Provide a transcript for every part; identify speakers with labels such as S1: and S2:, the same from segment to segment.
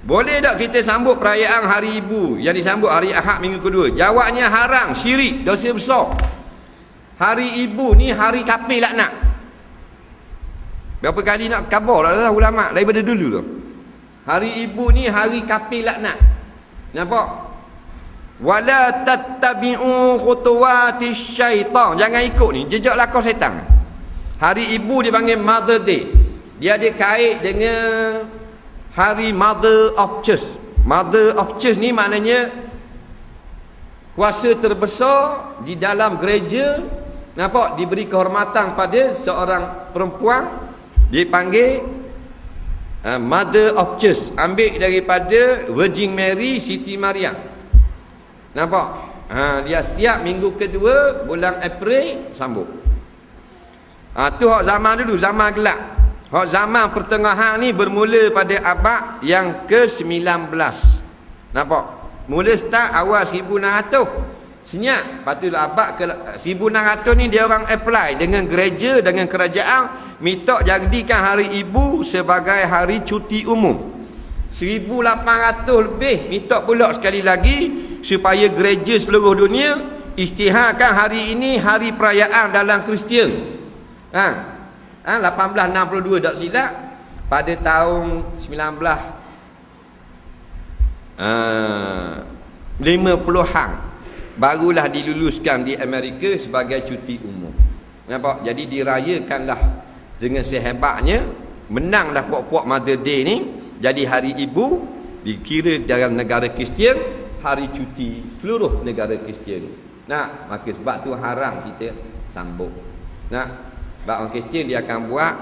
S1: Boleh tak kita sambut perayaan hari ibu yang disambut hari Ahad minggu kedua? Jawabnya haram, syirik, dosa besar. Hari ibu ni hari kafir laknat. Berapa kali nak khabar dah ulama daripada dulu tu. Hari ibu ni hari kafir laknat. Nampak? Wala tattabi'u khutuwatis syaitan. Jangan ikut ni jejak lakon syaitan. Hari ibu dipanggil Mother Day. Dia ada kait dengan hari Mother of Church. Mother of Church ni maknanya kuasa terbesar di dalam gereja. Nampak? Diberi kehormatan pada seorang perempuan, dipanggil Mother of Church. Ambil daripada Virgin Mary Siti Maria. Nampak? Dia setiap minggu kedua bulan April sambut. Tu hak zaman dulu, zaman gelap. Hak zaman pertengahan ni bermula pada abad yang ke-19. Nampak? Mula start awal 1600. Senyap. Patutlah abad ke 1600 ni dia orang apply dengan gereja, dengan kerajaan, minta jadikan hari ibu sebagai hari cuti umum. 1800 lebih minta pula sekali lagi supaya gereja seluruh dunia isytiharkan hari ini hari perayaan dalam Kristian. 1862 tak silap, pada tahun 1950-an barulah diluluskan di Amerika sebagai cuti umum. Nampak? Jadi dirayakanlah dengan sehebatnya, menanglah puak-puak Mother Day ni. Jadi hari ibu dikira dalam negara Kristian hari cuti seluruh negara Kristian. Nah, maka sebab tu haram kita sambut. Nah, sebab orang Kristian dia akan buat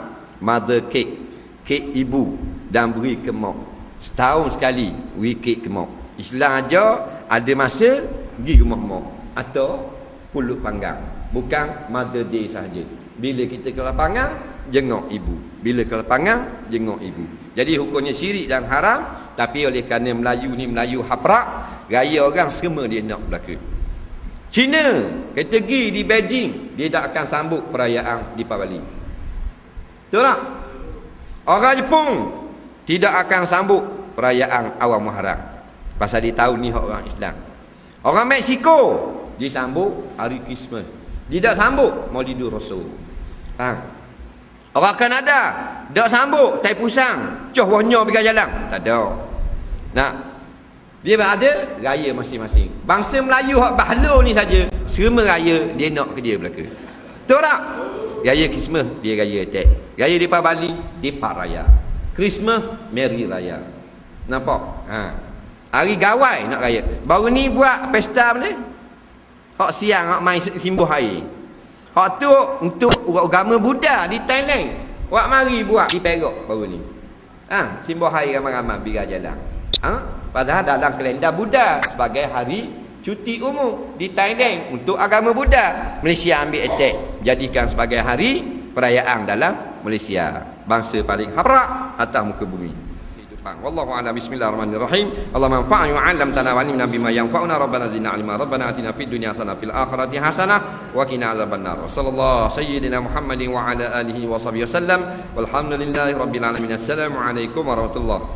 S1: mother cake, kek ibu, dan beri ke mak. Setahun sekali beri kek ke mak. Islam aja ada masa pergi rumah mak atau pulut panggang. Bukan Mother Day sahaja. Bila kita ke lapangan, jenguk ibu. Bila ke lapangan, jenguk ibu. Jadi hukumnya syirik dan haram. Tapi oleh kerana Melayu ni Melayu haprak, gaya orang semua dia nak berlaku. Cina, kita pergi di Beijing, dia tak akan sambut perayaan Deepavali. Betul tak? Orang Jepun tidak akan sambut perayaan awal Muharram. Pasal dia tahu ni orang Islam. Orang Meksiko disambut hari Christmas. Dia tak sambut Maulidur Rasul. Orang Kanada tak sambut Tai Pusang, coh wonyo pergi jalan. Tak ada. Nah, dia ada raya masing-masing. Bangsa Melayu hak bahlul ni saja, semua raya dia nak ke dia belaka. Betul tak? Raya Christmas dia raya attack. Raya Deepavali Deepa Raya. Christmas Merry Raya. Nampak? Hari Gawai nak raya. Baru ni buat pesta mana? Hak siang hak main simbuh air. Hak tu untuk agama Buddha di Thailand. Wak mari buat di Perak baru ni. Simbuh air ramai-ramai biar jalan. Padahal dalam kalender Buddha sebagai hari cuti umum di Thailand untuk agama Buddha. Malaysia ambil attack, jadikan sebagai hari perayaan dalam Malaysia. Bangsa paling haprak atas muka bumi. Wallahu a'lam. Bismillahirrahmanirrahim. Allahumma anfa'na wa 'allamtana wa 'allimna bima yanfa'una. Rabbana zidna 'ilma. Rabbana atina fid dunya hasanah fil akhirati hasanah wa qina adzabannar. Wa sallallahu sayyidina Muhammadin wa ala alihi wa sahbihi wasallam. Walhamdulillahi rabbil alamin. Assalamu alaikum warahmatullahi